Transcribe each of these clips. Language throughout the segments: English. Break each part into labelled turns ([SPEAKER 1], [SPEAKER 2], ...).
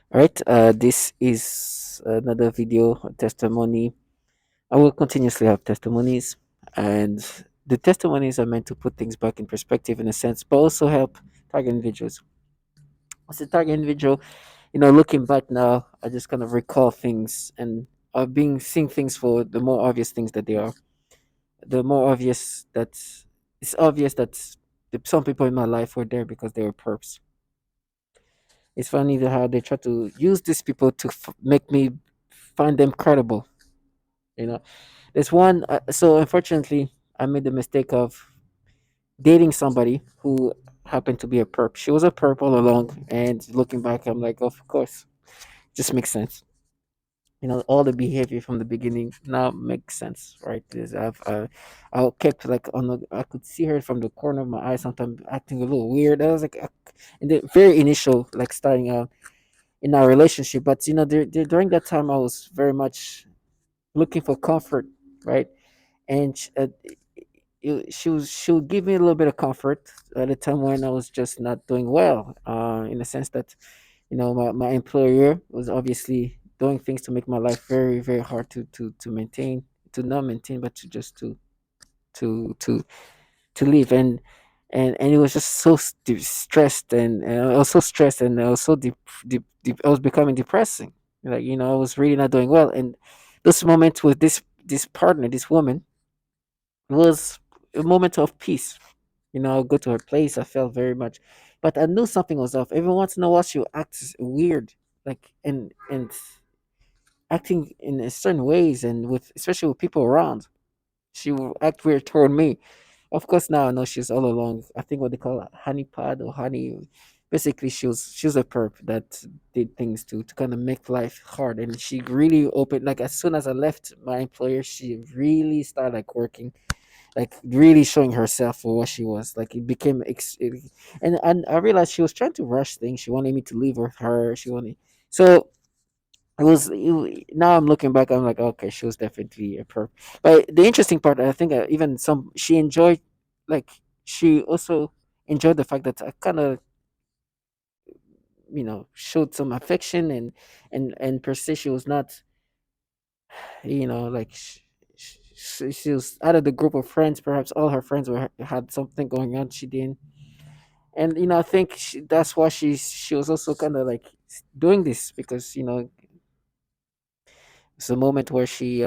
[SPEAKER 1] All right, this is another video testimony. I will continuously have testimonies, and the testimonies are meant to put things back in perspective in a sense, but also help target individuals. As a target individual, looking back now, I just kind of recall things and being seeing things for the more obvious things that they are. The more obvious that it's obvious that some people in my life were there because they were perps. It's funny how they try to use these people to make me find them credible. You know, there's one. So unfortunately, I made the mistake of dating somebody who happened to be a perp. She was a perp all along, and looking back, I'm like, of course, just makes sense. All the behavior from the beginning now makes sense, right? Because I kept like I could see her from the corner of my eye, sometimes acting a little weird. I was like, in the very initial, like starting out in our relationship, but during that time, I was very much looking for comfort, right? And she would give me a little bit of comfort at a time when I was just not doing well. In the sense that my employer was obviously doing things to make my life very very hard to maintain, to not maintain, but to just to to to live. And it was just so stressed, and I was so stressed, and I was so I was becoming depressing. Like, I was really not doing well, and this moment with this partner, this woman, was a moment of peace. I'll go to her place. I felt very much, but I knew something was off. Every once in a while, she would act weird, like, and acting in certain ways, and with especially with people around, she will act weird toward me. Of course, now I know she's all along. I think what they call a honey pod or honey. Basically, she was a perp that did things to kind of make life hard, and she really opened. Like, as soon as I left my employer, she really started like working, like really showing herself for what she was. Like, it became and I realized she was trying to rush things. She wanted me to leave with her. She wanted so now I'm looking back, I'm like, okay, she was definitely a perp. But the interesting part, I think, even some she enjoyed, like, she also enjoyed the fact that I kind of showed some affection, and per se she was not, like, she was out of the group of friends. Perhaps all her friends had something going on she didn't. And I think that's why she was also kind of like doing this, because it's a moment where she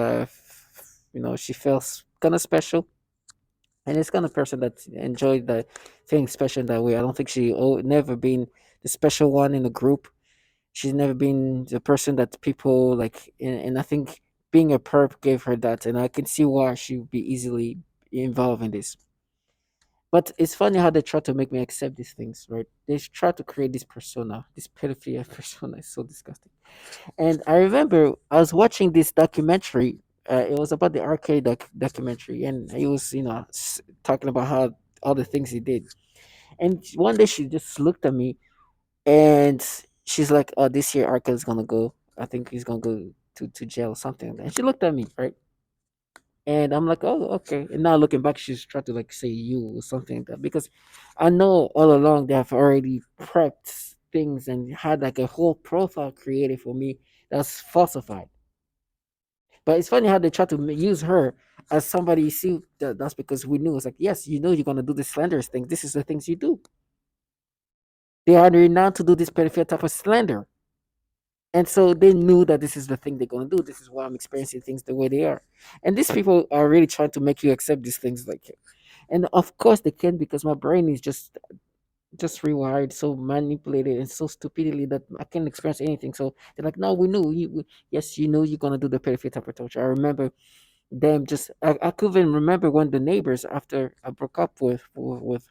[SPEAKER 1] she feels kind of special, and it's kind of person that enjoyed the feeling special in that way. I don't think never been the special one in the group. She's never been the person that people like, and I think being a perp gave her that, and I can see why she would be easily involved in this. But it's funny how they try to make me accept these things, right? They try to create this persona, this pedophilia persona. Is so disgusting. And I remember I was watching this documentary. It was about the arcade documentary, and he was, talking about how all the things he did. And one day she just looked at me, and she's like, "Oh, this year arcade is gonna go. I think he's gonna go to jail or something." And she looked at me, right? And I'm like, "Oh, okay." And now looking back, she's trying to like say you or something like that, because I know all along they have already prepped things and had like a whole profile created for me that's falsified. But it's funny how they try to use her as somebody. You see, that's because we knew. It's like, yes, you're gonna do the slanderous thing. This is the things you do. They are renowned to do this peripheral type of slander. And so they knew that this is the thing they're gonna do. This is why I'm experiencing things the way they are. And these people are really trying to make you accept these things, like, and of course they can, because my brain is just rewired, so manipulated and so stupidly that I can't experience anything. So they're like, no, we knew yes, you know you're gonna do the peripheral type of torture. I remember them just I could even remember when the neighbors, after I broke up with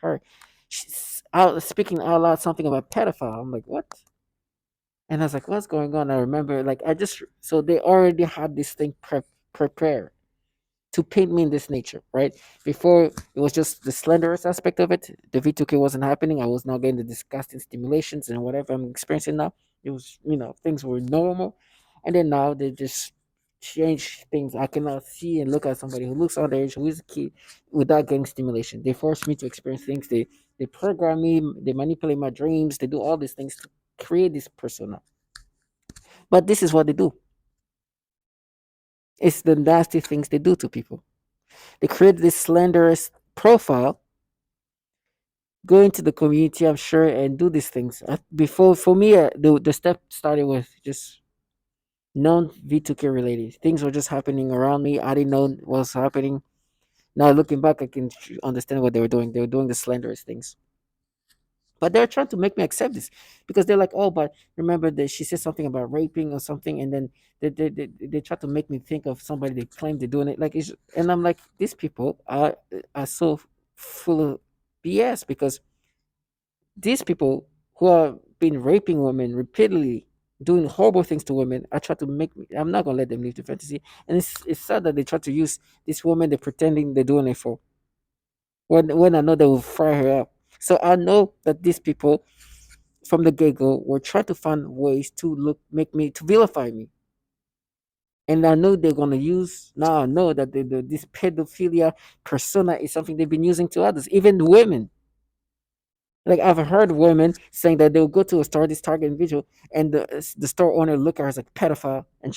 [SPEAKER 1] her, she's out speaking out loud something about pedophile. I'm like, what? And I was like, what's going on? I remember, like, I just so they already had this thing prepared to paint me in this nature, right? Before, it was just the slenderous aspect of it. The V2K wasn't happening. I was not getting the disgusting stimulations and whatever I'm experiencing now. It was, things were normal. And then now they just change things. I cannot see and look at somebody who looks underage, who is a kid, without getting stimulation. They force me to experience things. They program me, they manipulate my dreams, they do all these things to create this persona. But this is what they do. It's the nasty things they do to people. They create this slanderous profile, go into the community, I'm sure, and do these things. Before, for me, the step started with just non V2K related. Things were just happening around me. I didn't know what was happening. Now looking back, I can understand what they were doing. They were doing the slanderous things. But they're trying to make me accept this because they're like, oh, but remember that she said something about raping or something, and then they try to make me think of somebody they claim they're doing it. And I'm like, these people are so full of BS because these people who are been raping women repeatedly, doing horrible things to women, I try to make me. I'm not gonna let them live the fantasy, and it's sad that they try to use this woman they're pretending they're doing it for when I know they will fry her up. So I know that these people from the get go were trying to find ways to make me to vilify me. And I know they're gonna use now. I know that this pedophilia persona is something they've been using to others, even women. Like I've heard women saying that they'll go to a store, this Target individual, and the store owner look at her as a pedophile, and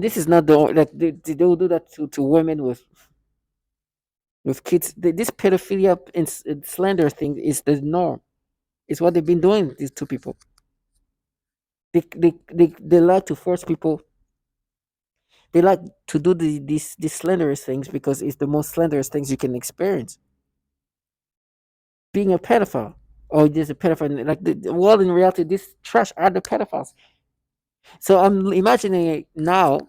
[SPEAKER 1] this is not the like they'll do that to women with kids. This pedophilia and slander thing is the norm. It's what they've been doing these two people. They like to force people. They like to do these slanderous things because it's the most slanderous things you can experience. Being a pedophile or just a pedophile, like well, in reality, this trash are the pedophiles. So I'm imagining it now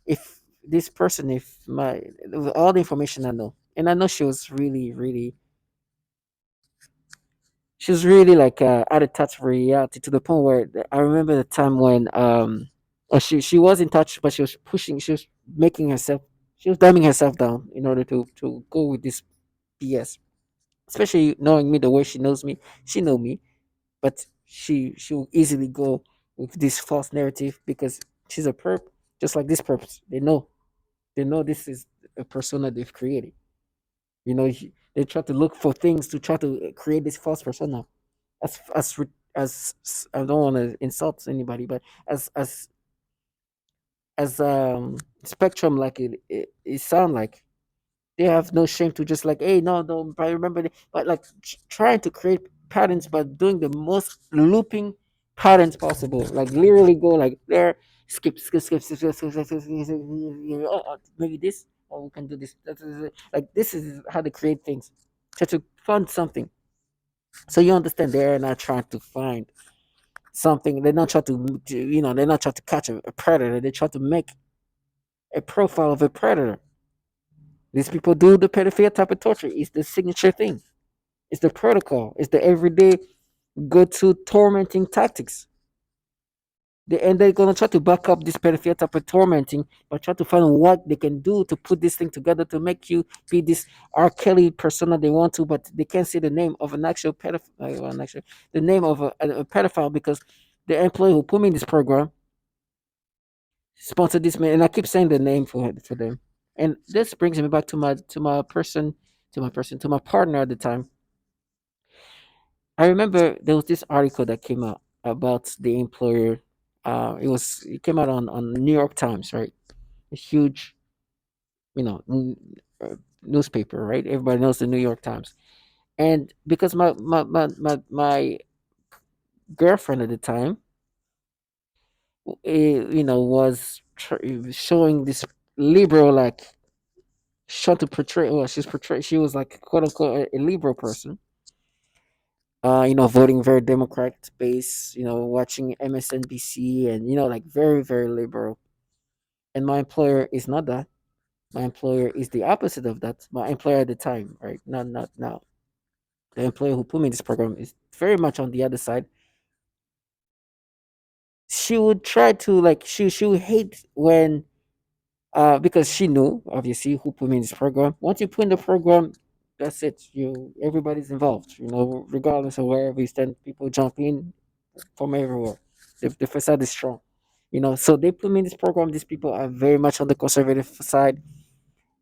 [SPEAKER 1] if this person, if my with all the information I know, and I know she was really like out of touch with reality to the point where I remember the time when or she was in touch, but she was making herself, she was dumbing herself down in order to go with this BS. Especially knowing me the way she knows me, she know me, but she will easily go with this false narrative because she's a perp, just like this perps. They know this is a persona they've created. You know, they try to look for things to try to create this false persona. I don't want to insult anybody, but as as as spectrum like it sound like they have no shame to just like, hey, no, but I remember, but like trying to create patterns, but doing the most looping patterns possible, like literally go like there, maybe this, or we can do this. Like this is how they create things, try to find something. So you understand, they're not trying to find something. They're not trying they're not trying to catch a predator. They try to make a profile of a predator. These people do the pedophilia type of torture. It's the signature thing. It's the protocol. It's the everyday go-to tormenting tactics. And they're gonna try to back up this pedophilia type of tormenting by trying to find what they can do to put this thing together to make you be this R. Kelly persona they want to, but they can't say the name of an actual pedophile, the name of a pedophile because the employee who put me in this program sponsored this man, and I keep saying the name for them. And this brings me back to my partner at the time. I remember there was this article that came out about the employer. It came out on New York Times, right? A huge, you know, newspaper, right? Everybody knows the New York Times. And because my girlfriend at the time, was showing this liberal like trying to portray. Well, she was like quote unquote a liberal person. Voting very Democrat based, watching MSNBC and, like very, very liberal. And my employer is not that. My employer is the opposite of that. My employer at the time, right? Not now. The employer who put me in this program is very much on the other side. She would try to like she would hate when because she knew obviously who put me in this program. Once you put in the program, that's it. Everybody's involved. Regardless of wherever you stand, people jump in from everywhere. The facade is strong. So they put me in this program. These people are very much on the conservative side.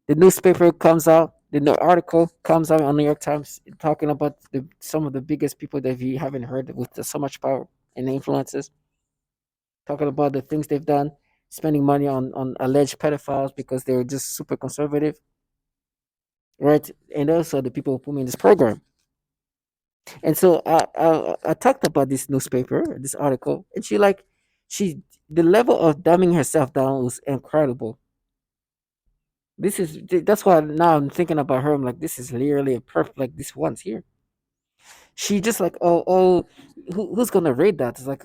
[SPEAKER 1] The newspaper comes out, article comes out on New York Times talking about some of the biggest people that we haven't heard with so much power. and influencers, talking about the things they've done, spending money on alleged pedophiles because they're just super conservative, right? And also the people who put me in this program. And so I talked about this newspaper, this article, and she the level of dumbing herself down was incredible. That's why now I'm thinking about her. I'm like, this is literally a perfect like this one's here. She just like, who's gonna rate that? It's like,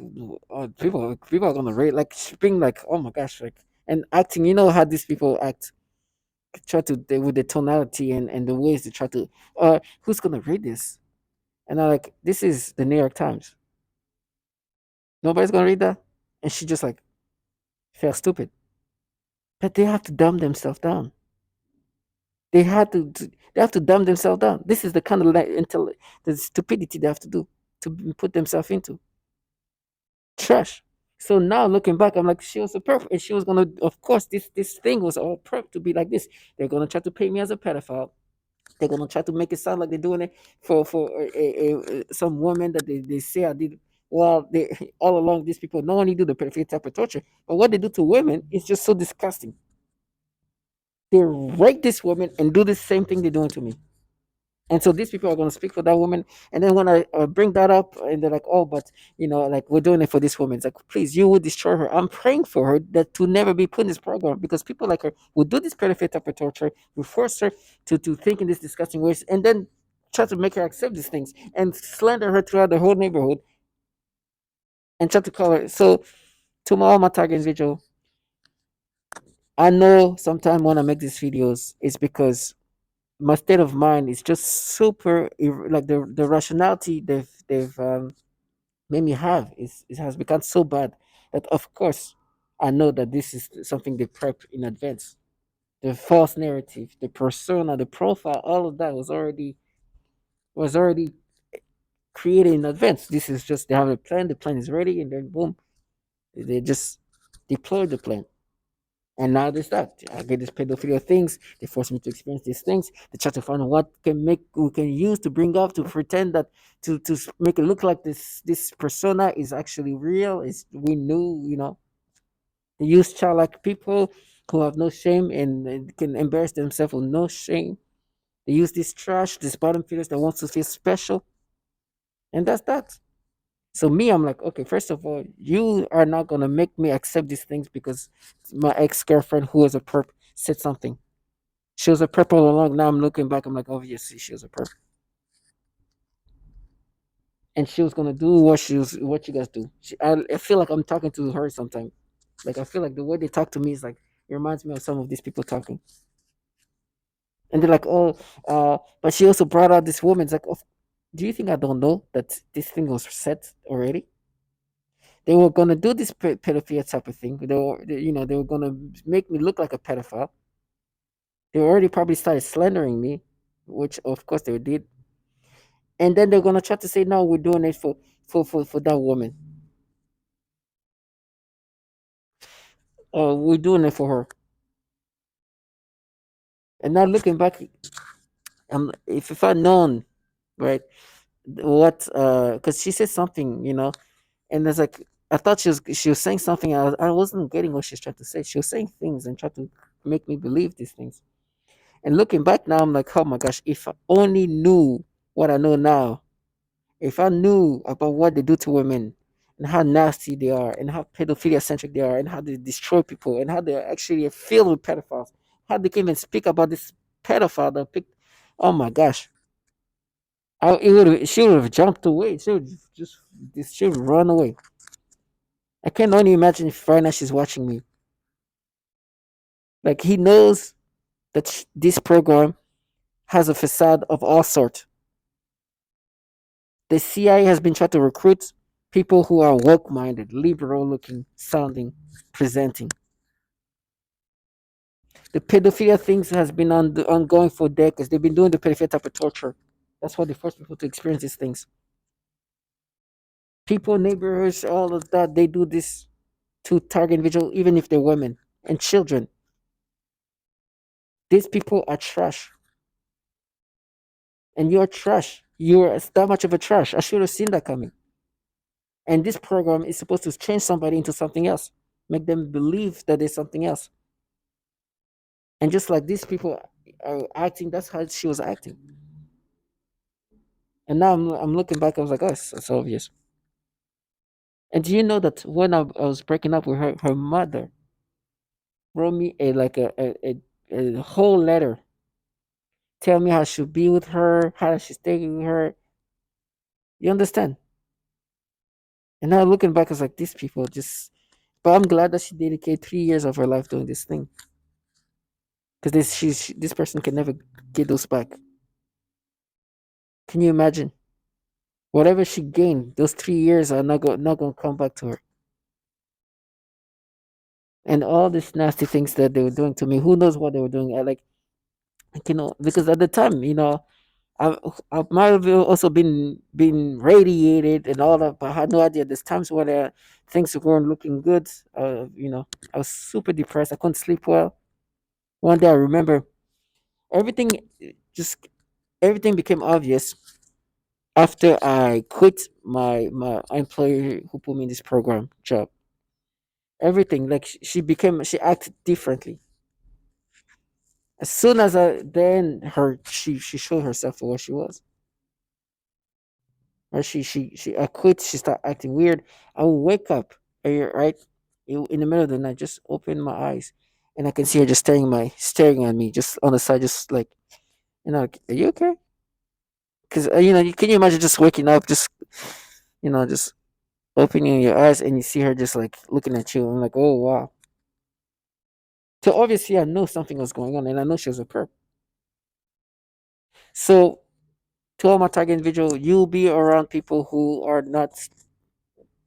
[SPEAKER 1] people are gonna rate like she being like, oh my gosh, like, and acting. You know how these people act, try to with the tonality and the ways they try to. Who's gonna read this? And I like, this is the New York Times. Nobody's gonna read that, and she just like felt stupid. But they have to dumb themselves down. They have to dumb themselves down. This is the kind of like the stupidity they have to do to put themselves into trash. So now looking back, I'm like, she was a perp, and she was gonna. Of course, this thing was all prep to be like this. They're gonna try to paint me as a pedophile. They're gonna try to make it sound like they're doing it for some woman that they say I did. Well, they all along these people not only do the perfect type of torture, but what they do to women is just so disgusting. They rape this woman and do the same thing they're doing to me. And so these people are going to speak for that woman. And then when I bring that up, and they're like, "Oh, but like we're doing it for this woman." It's like, please, you would destroy her. I'm praying for her that to never be put in this program because people like her will do this benefit type of torture, will force her to think in these disgusting ways, and then try to make her accept these things and slander her throughout the whole neighborhood and try to call her. So to all my target individual, I know sometimes when I make these videos, it's because my state of mind is just super like the rationality they've made me have is it has become so bad that of course I know that this is something they prep in advance. The false narrative, the persona, the profile, all of that was already created in advance. This is just they have a plan, the plan is ready, and then boom, they just deploy the plan. And now there's that. I get these pedophilia things. They force me to experience these things. They try to find what can make we can use to bring up to pretend that to make it look like this persona is actually real. Is we knew, they use childlike people who have no shame and can embarrass themselves with no shame. They use this trash, this bottom feeders that wants to feel special, and that's that. So me, I'm like, okay, first of all, you are not gonna make me accept these things because my ex girlfriend, who was a perp, said something. She was a perp all along. Now I'm looking back, I'm like, obviously she was a perp, and she was gonna do what you guys do. I feel like I'm talking to her sometimes. Like I feel like the way they talk to me is like it reminds me of some of these people talking, and they're like, oh, but she also brought out this woman. It's like, oh, do you think I don't know that this thing was set already? They were gonna do this pedophilia type of thing. They were gonna make me look like a pedophile. They already probably started slandering me, which of course they did. And then they're gonna try to say, no, we're doing it for that woman. We're doing it for her. And now looking back, if I'd known, right, what because she said something, and it's like I thought she was saying something. I wasn't getting what she's trying to say. She was saying things and trying to make me believe these things. And looking back now, I'm like, oh my gosh, if I only knew what I know now, if I knew about what they do to women and how nasty they are and how pedophilia centric they are and how they destroy people and how they're actually filled with pedophiles, how they can even speak about this pedophile that picked, oh my gosh. She would have jumped away. She would run away. I can only imagine if right now she's watching me. Like he knows that this program has a facade of all sorts. The CIA has been trying to recruit people who are woke minded, liberal looking, sounding, presenting. The pedophilia things has been ongoing for decades. They've been doing the pedophilia type of torture. That's why they force people to experience these things. People, neighborhoods, all of that, they do this to target individuals, even if they're women and children. These people are trash. And you're trash. You're that much of a trash. I should have seen that coming. And this program is supposed to change somebody into something else, make them believe that there's something else. And just like these people are acting, that's how she was acting. And now I'm looking back, I was like, oh, it's obvious. And do you know that when I was breaking up with her, her mother wrote me a whole letter, tell me how I should be with her, how I should stay with her. You understand? And now looking back, I was like, these people just. But I'm glad that she dedicated 3 years of her life doing this thing, because this person can never get those back. Can you imagine? Whatever she gained, those 3 years are not gonna come back to her. And all these nasty things that they were doing to me, who knows what they were doing? Because at the time, I, I might have also been radiated and all that, but I had no idea. There's times when things weren't looking good. I was super depressed. I couldn't sleep well. One day, I remember everything just everything became obvious after I quit my employer who put me in this program job. Everything, like, she acted differently as soon as she showed herself for what she was. Or I quit. She started acting weird. I would wake up, right, in the middle of the night, just open my eyes, and I can see her just staring at me, just on the side, just like, like, are you okay? Because can you imagine just waking up, just opening your eyes, and you see her just like looking at you. I'm like, oh wow. So obviously, I know something was going on, and I know she was a perp. So to all my target individual, you'll be around people who are not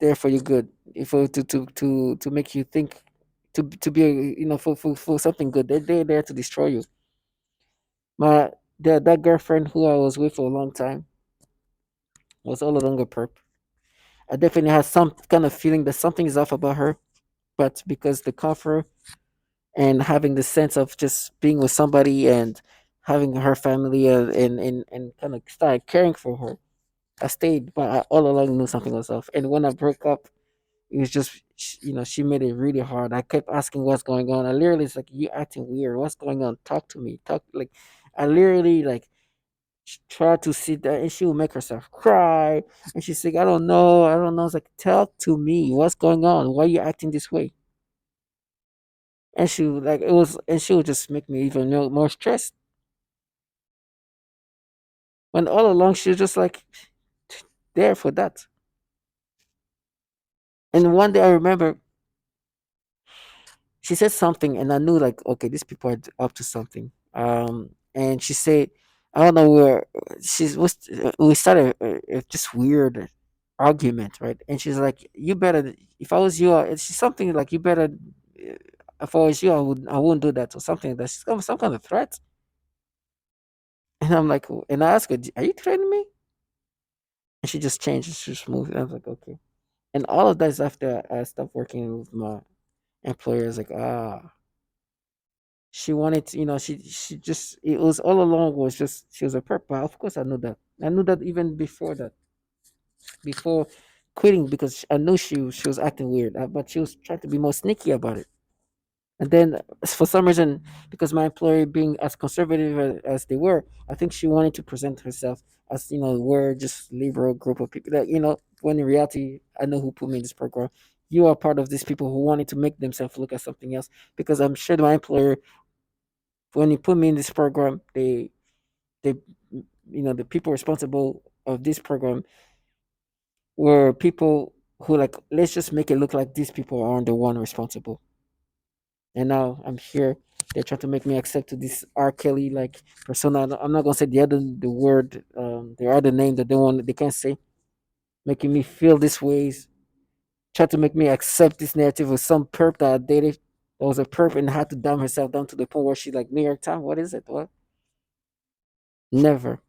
[SPEAKER 1] there for your good, for to make you think, to be for something good. They're there to destroy you. My that girlfriend who I was with for a long time was all along a perp. I definitely had some kind of feeling that something is off about her, but because the comfort and having the sense of just being with somebody and having her family, and kind of start caring for her, I stayed, but I all along knew something was off. And when I broke up, it was just, she made it really hard. I kept asking what's going on. I literally, it's like, you acting weird. What's going on? Talk to me. Talk, like, I literally, like, tried to sit there, and she would make herself cry. And she's like, I don't know. It's like, talk to me. What's going on? Why are you acting this way? And she would just make me even more stressed. When all along she was just like there for that. And one day I remember she said something, and I knew, like, okay, these people are up to something. And she said, I don't know where we started just weird argument, right? And she's like, you better, if I was you, she's something like, you better, if I was you, I wouldn't do that, or something like that. She's got some kind of threat. And I'm like, and I asked her, are you threatening me? And she just changed, she just moved. And I was like, okay. And all of that is after I stopped working with my employers. Like, she wanted to, she just, it was all along was just, she was a perp. But of course, I knew that even before that, before quitting, because I knew she was acting weird, but she was trying to be more sneaky about it. And then, for some reason, because my employer being as conservative as they were, I think she wanted to present herself as, we're just liberal group of people that, when in reality, I know who put me in this program. You are part of these people who wanted to make themselves look at something else. Because I'm sure my employer, when he put me in this program, they, the people responsible of this program were people who, like, let's just make it look like these people aren't the one responsible. And now I'm here. They're trying to make me accept to this R. Kelly like persona. I'm not gonna say the word, the other name that they can't say, making me feel this ways. Try to make me accept this narrative with some perp that I dated. That was a perp and had to dumb herself down to the point where she like New York Times. What is it? What? Never.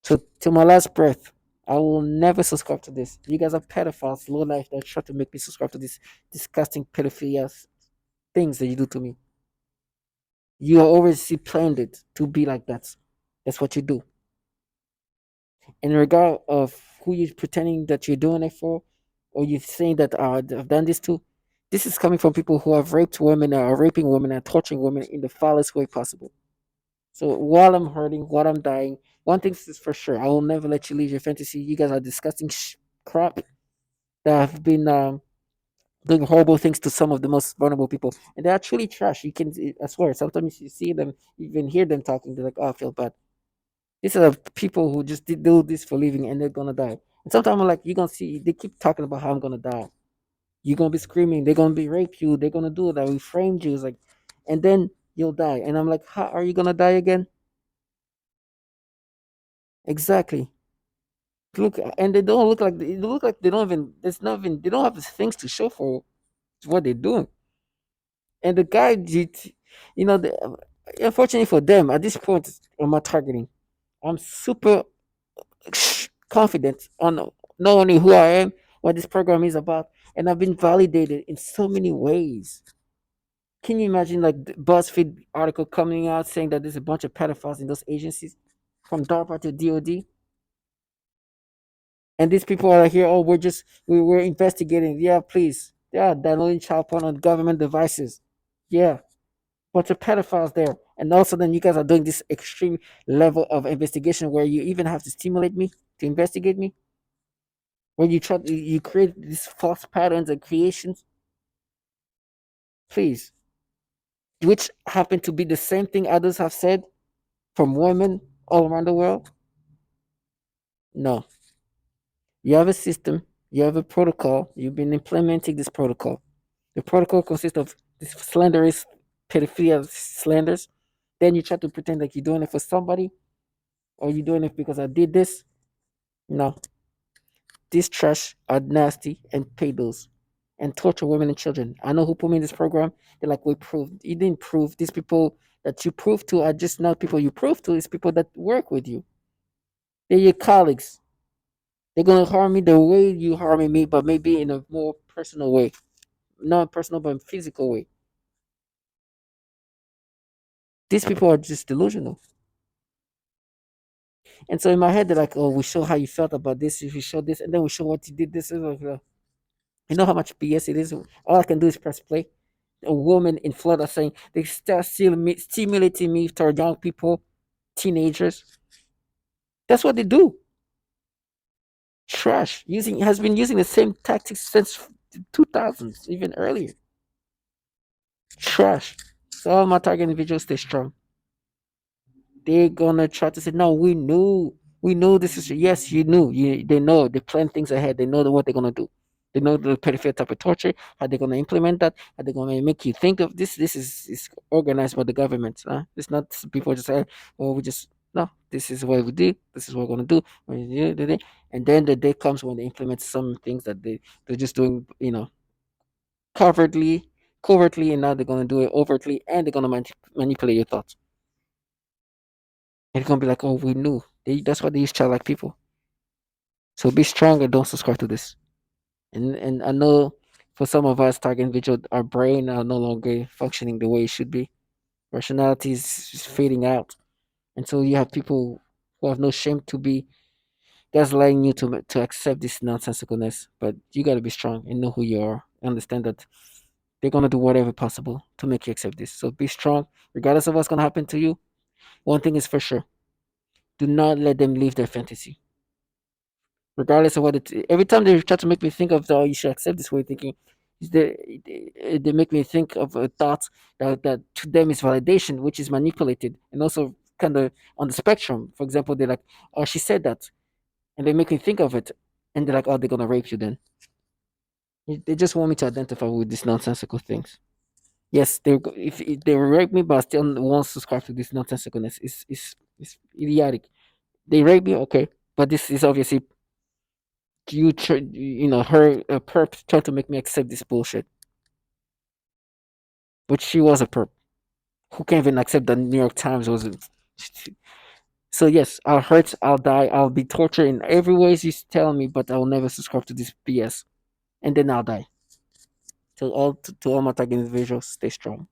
[SPEAKER 1] To my last breath, I will never subscribe to this. You guys are pedophiles, low life that try to make me subscribe to this disgusting pedophilia things that you do to me. You already planned it to be like that. That's what you do. in regard of who you're pretending that you're doing it for, or you're saying that I've done this to. This is coming from people who have raped women, or are raping women, and torturing women in the foulest way possible. So while I'm hurting, while I'm dying, one thing is for sure: I will never let you leave your fantasy. You guys are disgusting crap that have been doing horrible things to some of the most vulnerable people, and they are truly trash. You can, I swear, sometimes you see them, you even hear them talking. They're like, "Oh, I feel bad." These are the people who just do this for living, and they're gonna die. And sometimes I'm like, you're gonna see. They keep talking about how I'm gonna die. You're gonna be screaming. They're gonna be rape you. They're gonna do that. We framed you. It's like, and then you'll die. And I'm like, how are you gonna die again? Exactly. Look, and they don't look like they look like they don't even. There's not even. They don't have things to show for what they're doing. And the guy did, unfortunately for them, at this point, on my targeting, I'm super confident on not only who I am, what this program is about, and I've been validated in so many ways. Can you imagine, like, the BuzzFeed article coming out saying that there's a bunch of pedophiles in those agencies, from DARPA to DoD, and these people are here. Oh, we're investigating. Yeah, please. Yeah, downloading child porn on government devices. Yeah, bunch of pedophiles there, and also then you guys are doing this extreme level of investigation where you even have to stimulate me to investigate me, where you create these false patterns and creations, please, which happen to be the same thing others have said from women all around the world. No, you have a system, you have a protocol, you've been implementing this protocol. The protocol consists of this slanderous pedophilia slanders. Then you try to pretend like you're doing it for somebody, or you're doing it because I did this. No, these trash are nasty and pay bills and torture women and children. I know who put me in this program. They're like, we proved. You didn't prove. These people that you proved to are just not people you prove to. It's people that work with you. They're your colleagues. They're going to harm me the way you harming me, but maybe in a more personal way. Not personal, but physical way. These people are just delusional. And so in my head, they're like, oh, we show how you felt about this. If you show this, and then we show what you did. This is like, you know how much BS it is? All I can do is press play. A woman in Florida saying they start stimulating me toward young people, teenagers. That's what they do. Trash using has been using the same tactics since 2000s, even earlier. Trash. So all my target individuals stay strong. They're gonna try to say, no, we knew this is, yes, you knew. They know, they plan things ahead, they know what they're gonna do. They know the pedophile type of torture, how they're gonna implement that, how they're gonna make you think of this. This is organized by the government. It's not people just say, well, we just no, this is what we do, this is what we're gonna do. And then the day comes when they implement some things that they're just doing, covertly, covertly, and now they're gonna do it overtly, and they're gonna manipulate your thoughts. And it's gonna be like, oh, we knew. That's why they use childlike people. So be strong and don't subscribe to this. And I know for some of us, target individual, our brain are no longer functioning the way it should be. Rationality is fading out, and so you have people who have no shame to be gaslighting you to accept this nonsensicalness. But you got to be strong and know who you are. Understand that they're gonna do whatever possible to make you accept this. So be strong, regardless of what's gonna happen to you. One thing is for sure: do not let them live their fantasy, regardless of what it. Every time they try to make me think of, oh, you should accept this way of thinking, they make me think of a thought that to them is validation, which is manipulated, and also kind of on the spectrum. For example, they're like, oh, she said that, and they make me think of it, and they're like, oh, they're gonna rape you then. They just want me to identify with these nonsensical things. Yes, if they rape me, but I still won't subscribe to this nonsensicalness. It's idiotic. They rape me, okay, but this is obviously her perp trying to make me accept this bullshit, which she was a perp who can't even accept that New York Times was. So yes, I'll hurt, I'll die, I'll be tortured in every way you tell me, but I will never subscribe to this BS, and then I'll die. To all my target individuals, stay strong.